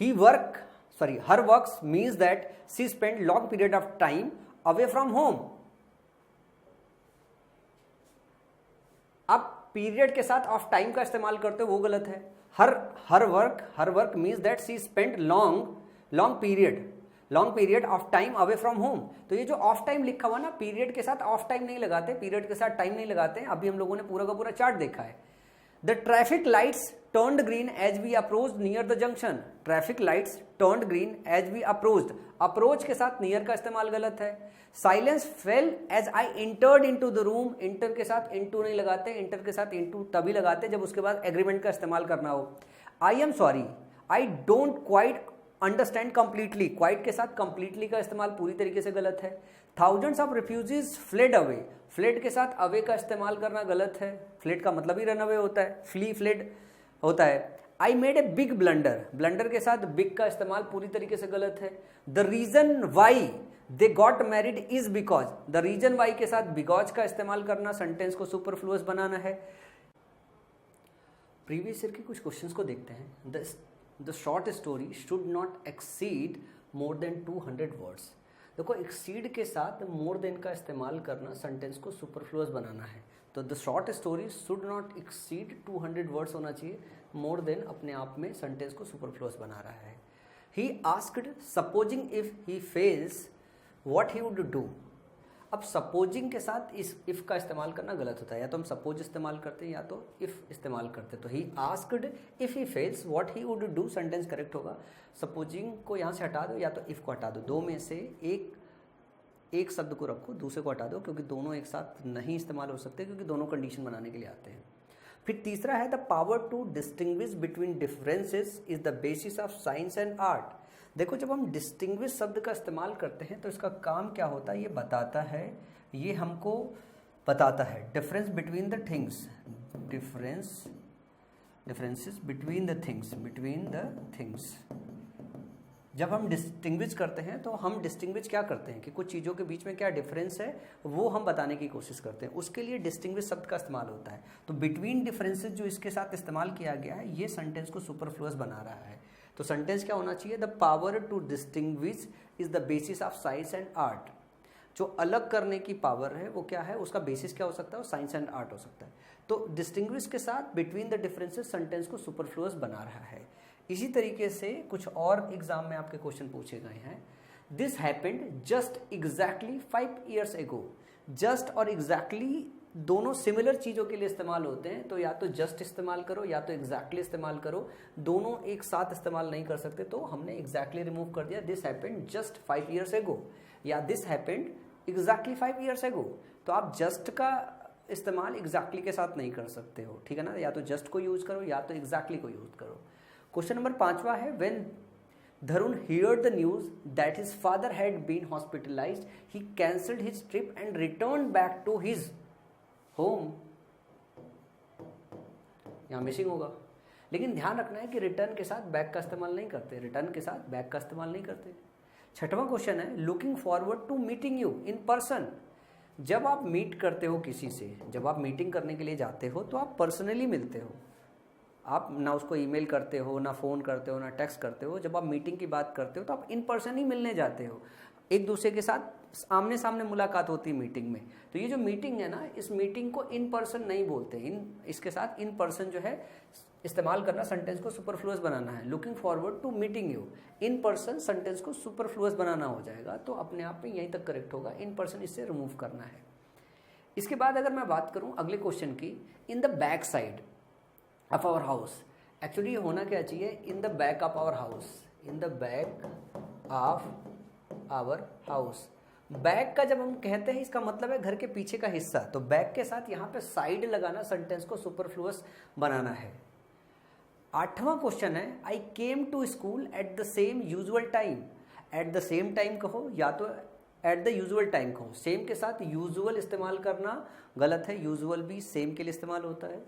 he work sorry her works means that she spend long period of time away from home. आप period के साथ of time का इस्तेमाल करते हो वो गलत है। Her work means that she spend long period of time away from home. तो ये जो ऑफ टाइम लिखा हुआ ना, पीरियड के साथ ऑफ टाइम नहीं लगाते, पीरियड के साथ टाइम नहीं लगाते, अभी हम लोगों ने पूरा का पूरा चार्ट देखा है। The traffic lights turned green as we approached near the junction, traffic lights turned green as we approached, approach के साथ नियर का इस्तेमाल गलत है। Silence fell as I entered into the room, enter के साथ इनटू नहीं लगाते, इंटर के साथ इनटू तभी लगाते जब उसके बाद एग्रीमेंट का इस्तेमाल करना हो। I am sorry I don't quite understand completely, quite के साथ कंप्लीटली का इस्तेमाल पूरी तरीके से गलत है। Thousands of refugees fled away, fled के साथ अवे का इस्तेमाल करना गलत है, फ्लेड का मतलब ही रन अवे होता है, फ्ली फ्लेड होता है। I made a big blunder, blunder के साथ बिग का इस्तेमाल पूरी तरीके से गलत है। The reason why they got married is because, the reason why के साथ बिकॉज का इस्तेमाल करना सेंटेंस को सुपरफ्लुअस बनाना है। प्रीवियस ईयर के कुछ क्वेश्चंस को देखते हैं। The short story should not exceed more than 200 words. देखो एक्सीड के साथ मोर देन का इस्तेमाल करना सेंटेंस को सुपरफ्लुअस बनाना है, तो the short story should not exceed 200 words होना चाहिए, मोर देन अपने आप में सेंटेंस को सुपरफ्लुअस बना रहा है। He asked supposing if he fails what he would do. अब सपोजिंग के साथ इस इफ का इस्तेमाल करना गलत होता है, या तो हम सपोज इस्तेमाल करते हैं या तो इफ इस्तेमाल करते हैं। तो he asked if he fails what he would do, sentence correct होगा। सपोजिंग को यहाँ से हटा दो या तो इफ को हटा दो, दो में से एक शब्द को रखो, दूसरे को हटा दो, क्योंकि दोनों एक साथ नहीं इस्तेमाल हो सकते, क्योंकि दोनों कंडीशन बनाने के लिए आते हैं। फिर तीसरा है the power to distinguish between differences is the basis of science and art. देखो जब हम डिस्टिंग्विश शब्द का इस्तेमाल करते हैं तो इसका काम क्या होता है ये बताता है, ये हमको बताता है difference between the things, differences between the things. जब हम डिस्टिंग्विश करते हैं तो हम डिस्टिंग्विश क्या करते हैं कि कुछ चीज़ों के बीच में क्या डिफरेंस है वो हम बताने की कोशिश करते हैं, उसके लिए डिस्टिंग्विश शब्द का इस्तेमाल होता है। तो बिटवीन डिफरेंसेस जो इसके साथ इस्तेमाल किया गया है ये सेंटेंस को सुपरफ्लुअस बना रहा है। तो सेंटेंस क्या होना चाहिए, the power to distinguish is the basis of science and art. जो अलग करने की पावर है वो क्या है, उसका बेसिस क्या हो सकता है, वो साइंस एंड आर्ट हो सकता है। तो डिस्टिंग्विश के साथ बिटवीन द डिफरेंसेस सेंटेंस को सुपरफ्लुअस बना रहा है। इसी तरीके से कुछ और एग्जाम में आपके क्वेश्चन पूछे गए हैं। This happened just exactly 5 years ago। Just और एग्जैक्टली दोनों सिमिलर चीज़ों के लिए इस्तेमाल होते हैं, तो या तो जस्ट इस्तेमाल करो या तो एग्जैक्टली इस्तेमाल करो, दोनों एक साथ इस्तेमाल नहीं कर सकते, तो हमने एग्जैक्टली रिमूव कर दिया। This happened just 5 years ago या this happened exactly 5 years ago। तो आप जस्ट का इस्तेमाल एग्जैक्टली के साथ नहीं कर सकते हो, ठीक है ना, या तो जस्ट को यूज करो या तो एग्जैक्टली को यूज करो। क्वेश्चन नंबर 5वां है, when Dharun heard the news that his father had been hospitalized, he cancelled his trip and returned back to his home। यहाँ मिसिंग होगा, लेकिन ध्यान रखना है कि रिटर्न के साथ बैक का इस्तेमाल नहीं करते, रिटर्न के साथ बैक का इस्तेमाल नहीं करते। 6वां क्वेश्चन है, looking forward to meeting you in person. जब आप मीट करते हो किसी से, जब आप मीटिंग करने के लिए जाते हो तो आप पर्सनली मिलते हो, आप ना उसको ईमेल करते हो, ना फ़ोन करते हो, ना टेक्स्ट करते हो। जब आप मीटिंग की बात करते हो तो आप इन पर्सन ही मिलने जाते हो, एक दूसरे के साथ आमने सामने मुलाकात होती है मीटिंग में। तो ये जो मीटिंग है ना, इस मीटिंग को इन पर्सन नहीं बोलते, इसके साथ इन पर्सन जो है इस्तेमाल करना सेंटेंस को सुपरफ्लुअस बनाना है। Looking forward to meeting you, in person sentence को सुपरफ्लुअस बनाना हो जाएगा, तो अपने आप में यहीं तक करेक्ट होगा। इन पर्सन इससे रिमूव करना है। इसके बाद अगर मैं बात करूं अगले क्वेश्चन की, in the back side of our house, actually ये होना क्या चाहिए, in the back of our house, in the back of our house. Back का जब हम कहते हैं इसका मतलब है घर के पीछे का हिस्सा, तो बैक के साथ यहाँ पे साइड लगाना सेंटेंस को सुपरफ्लुअस बनाना है। 8वां क्वेश्चन है, I came to school at the same usual time. At the same time कहो या तो एट द यूजुअल टाइम कहो। सेम के साथ यूजुअल इस्तेमाल करना गलत है, यूजुअल भी सेम के लिए इस्तेमाल होता है,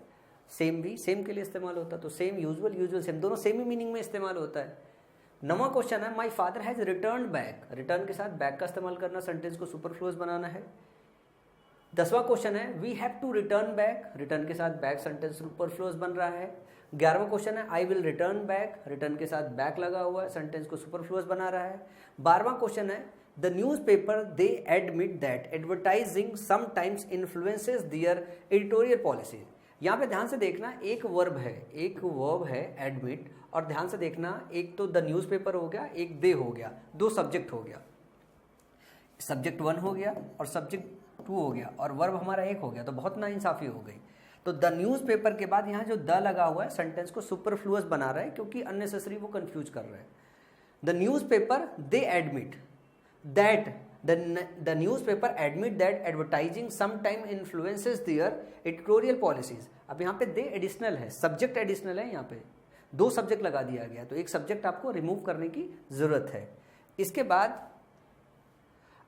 सेम भी सेम के लिए इस्तेमाल होता है। तो सेम यूजुअल, यूजुअल सेम, दोनों सेम ही मीनिंग में इस्तेमाल होता है। 9वां क्वेश्चन है, my father has return back. Return के साथ बैक का इस्तेमाल करना, सेंटेंस को सुपरफ्लुअस बनाना है। 10वां क्वेश्चन है, we have to return back. Return के साथ बैक सेंटेंस सुपरफ्लुअस बन रहा है। 11वां क्वेश्चन है, I will return back. Return के साथ बैक लगा हुआ है, सेंटेंस को सुपरफ्लुअस बना रहा है। 12वां क्वेश्चन है, the newspaper they admit that advertising sometimes influences their editorial policy. यहाँ पे ध्यान से देखना, एक वर्ब है एडमिट, और ध्यान से देखना, एक तो द न्यूज़पेपर हो गया, एक दे हो गया, 2 सब्जेक्ट हो गया, सब्जेक्ट 1 हो गया और सब्जेक्ट 2 हो गया, और वर्ब हमारा 1 हो गया, तो बहुत नाइंसाफी हो गई। तो द न्यूज़पेपर के बाद यहाँ जो द लगा हुआ है सेंटेंस को सुपरफ्लुअस बना रहा है, क्योंकि अननेसेसरी वो कंफ्यूज कर रहा है। The newspaper they admit that the newspaper admit that advertising sometime influences their editorial policies। अब यहाँ पे दे एडिशनल है, सब्जेक्ट एडिशनल है, यहाँ पे 2 सब्जेक्ट लगा दिया गया, तो एक सब्जेक्ट आपको रिमूव करने की जरूरत है। इसके बाद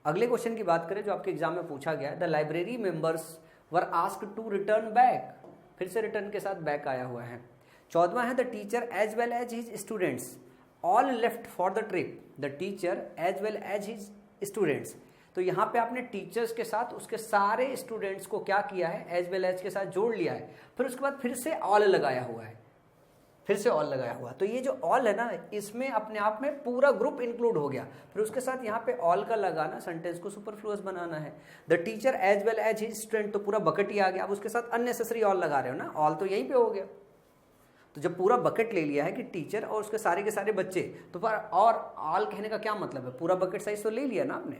अगले क्वेश्चन की बात करें जो आपके एग्जाम में पूछा गया, the library members were asked to return back. फिर से रिटर्न के साथ बैक आया हुआ है। 14वां है, the teacher as well as his students all left for the trip. The teacher as well as his students, तो यहाँ पे आपने टीचर्स के साथ उसके सारे स्टूडेंट्स को क्या किया है, एज वेल एज के साथ जोड़ लिया है। फिर उसके बाद फिर से ऑल लगाया हुआ है, फिर से ऑल लगाया हुआ। तो ये जो ऑल है ना, इसमें अपने आप में पूरा ग्रुप इंक्लूड हो गया। फिर उसके साथ यहाँ पे ऑल का लगाना, सेंटेंस को सुपरफ्लुअस बनाना है। The teacher as well as his student, तो पूरा बकेट ही आ गया। अब उसके साथ अननेसेसरी ऑल लगा रहे हो ना, ऑल तो यहीं पे हो गया। तो जब पूरा बकेट ले लिया है कि टीचर और उसके सारे के सारे बच्चे, तो पर और ऑल कहने का क्या मतलब है, पूरा बकेट साइज तो ले लिया ना आपने।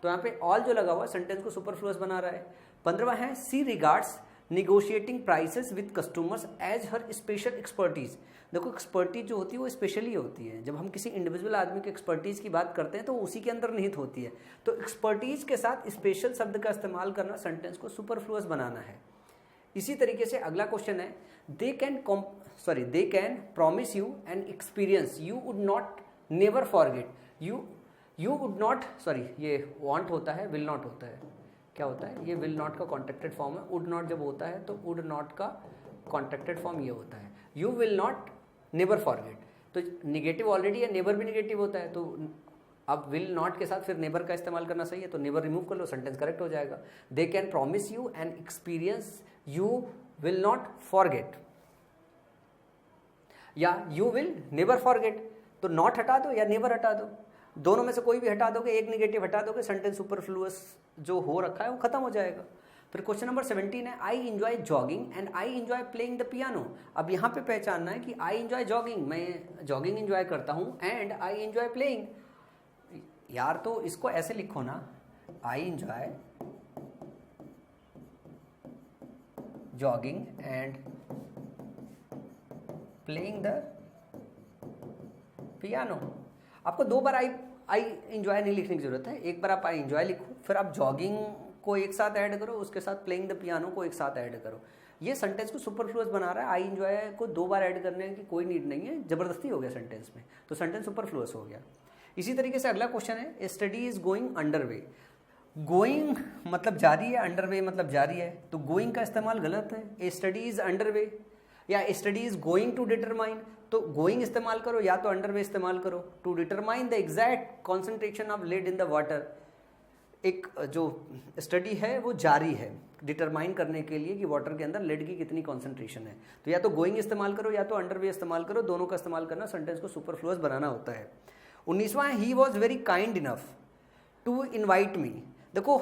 तो यहाँ पे ऑल जो लगा हुआ सेंटेंस को सुपरफ्लुअस बना रहा है। 15वां है, she regards negotiating prices with customers as her special expertise. देखो एक्सपर्टीज जो होती है वो स्पेशली होती है। जब हम किसी इंडिविजुअल आदमी के एक्सपर्टीज की बात करते हैं तो उसी के अंदर निहित होती है। तो एक्सपर्टीज के साथ स्पेशल शब्द का इस्तेमाल करना, सेंटेंस को सुपरफ्लुअस बनाना है। इसी तरीके से अगला क्वेश्चन है, they can promise you an experience you would not never forget. You would not, ये वांट होता है, विल नॉट होता है, क्या होता है, ये विल नॉट का कॉन्ट्रैक्टेड फॉर्म है। वुड नॉट जब होता है तो वुड नॉट का कॉन्ट्रैक्टेड फॉर्म ये होता है, you will not never forget. तो निगेटिव ऑलरेडी है, नेवर भी निगेटिव होता है, तो अब विल नॉट के साथ फिर नेवर का इस्तेमाल करना सही है, तो नेवर रिमूव कर लो, सेंटेंस करेक्ट हो जाएगा। They can promise you an experience you will not forget, या यू विल नेवर फॉरगेट। तो नॉट हटा दो या नेवर हटा दो, दोनों में से कोई भी हटा दोगे, एक निगेटिव हटा दोगे, सेंटेंस सुपरफ्लुअस जो हो रखा है वो खत्म हो जाएगा। फिर क्वेश्चन नंबर 17 है, I enjoy jogging and I enjoy playing the piano. अब यहाँ पे पहचानना है कि आई इंजॉय जॉगिंग, मैं जॉगिंग इंजॉय करता हूँ, एंड आई इंजॉय प्लेइंग। यार तो इसको ऐसे लिखो ना, I enjoy jogging and playing the piano. आपको 2 बार आई इंजॉय नहीं लिखने की जरूरत है, एक बार आप आई इंजॉय लिखो, फिर आप जॉगिंग को एक साथ ऐड करो, उसके साथ प्लेइंग द पियानो को एक साथ ऐड करो। ये सेंटेंस को सुपरफ्लुअस बना रहा है। आई इंजॉय को 2 बार ऐड करने की कोई नीड नहीं है, जबरदस्ती हो गया सेंटेंस में, तो सेंटेंस सुपरफ्लुअस हो गया। इसी तरीके से अगला क्वेश्चन है, study is going under way. Going मतलब जारी है, अंडर वे मतलब जारी है, तो गोइंग का इस्तेमाल गलत है। A study is under way या study is going to determine, तो गोइंग इस्तेमाल करो या तो अंडर वे इस्तेमाल करो। To determine the exact concentration of lead in the water, एक जो स्टडी है वो जारी है डिटरमाइन करने के लिए कि वाटर के अंदर लेड की कितनी कॉन्सेंट्रेशन है। तो या तो गोइंग इस्तेमाल करो या तो अंडर वे इस्तेमाल करो, दोनों का इस्तेमाल करना सेंटेंस को सुपरफ्लुअस बनाना होता है। 19वां, he was very kind enough to invite me. देखो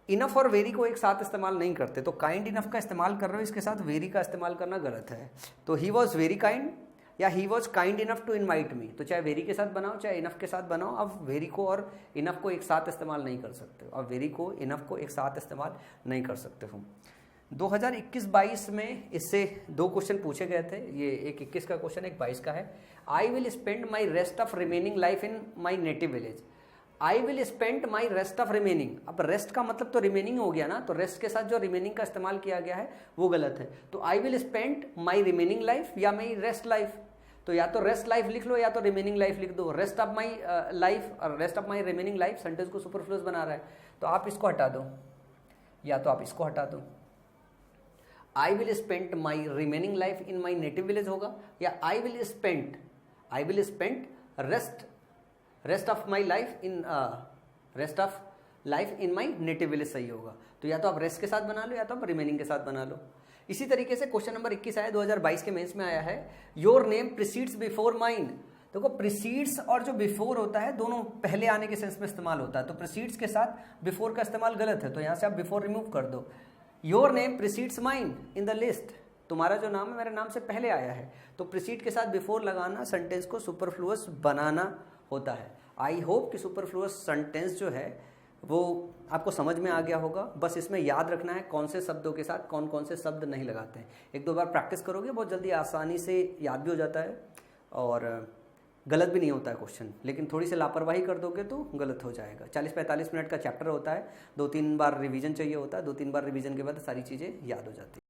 इनफ और वेरी को एक साथ इस्तेमाल नहीं करते, तो काइंड इनफ का इस्तेमाल कर रहे हो, इसके साथ वेरी का इस्तेमाल करना गलत है। तो ही वॉज वेरी काइंड या he was kind enough to invite me, तो चाहे वेरी के साथ बनाओ चाहे इनफ के साथ बनाओ, अब वेरी को और इनफ को एक साथ इस्तेमाल नहीं कर सकते हो, अब वेरी को इनफ को एक साथ इस्तेमाल नहीं कर सकते हो। 2021-22 में इससे 2 क्वेश्चन पूछे गए थे, ये एक 21 का क्वेश्चन एक 22 का है। I will spend my rest of remaining life in my native village. I will spend my rest of remaining, अब रेस्ट का मतलब तो रिमेनिंग हो गया ना, तो रेस्ट के साथ जो रिमेनिंग का इस्तेमाल किया गया है वो गलत है। तो I will spend my remaining life या माई रेस्ट लाइफ, तो या तो रेस्ट लाइफ लिख लो या तो रिमेनिंग लाइफ लिख दो। रेस्ट ऑफ माई लाइफ और rest of my remaining life sentence को सुपरफ्लुअस बना रहा है, तो आप इसको हटा दो या तो आप इसको हटा दो। I will spend my remaining life in my native village होगा, या I will spend rest of my life in my native village सही होगा। तो या तो आप रेस्ट के साथ बना लो या तो आप रिमेनिंग के साथ बना लो। इसी तरीके से क्वेश्चन नंबर 21 आया 2022 के मेंस में आया है, your name precedes before mine. देखो प्रिसीड्स और जो बिफोर होता है दोनों पहले आने के सेंस में इस्तेमाल होता है, तो प्रिसीड्स के साथ बिफोर का इस्तेमाल गलत है, तो यहाँ से आप बिफोर रिमूव कर दो। Your name precedes mine in the list, तुम्हारा जो नाम है मेरे नाम से पहले आया है, तो प्रिसीड के साथ बिफोर लगाना सेंटेंस को सुपरफ्लुअस बनाना होता है। आई होप कि सुपरफ्लुअस सेंटेंस जो है वो आपको समझ में आ गया होगा। बस इसमें याद रखना है कौन से शब्दों के साथ कौन कौन से शब्द नहीं लगाते हैं। 1-2 बार प्रैक्टिस करोगे बहुत जल्दी आसानी से याद भी हो जाता है और गलत भी नहीं होता है क्वेश्चन, लेकिन थोड़ी सी लापरवाही कर दोगे तो गलत हो जाएगा। 40-45 मिनट का चैप्टर होता है, 2-3 बार रिवीजन चाहिए होता है, 2-3 बार रिवीजन के बाद सारी चीज़ें याद हो जाती है।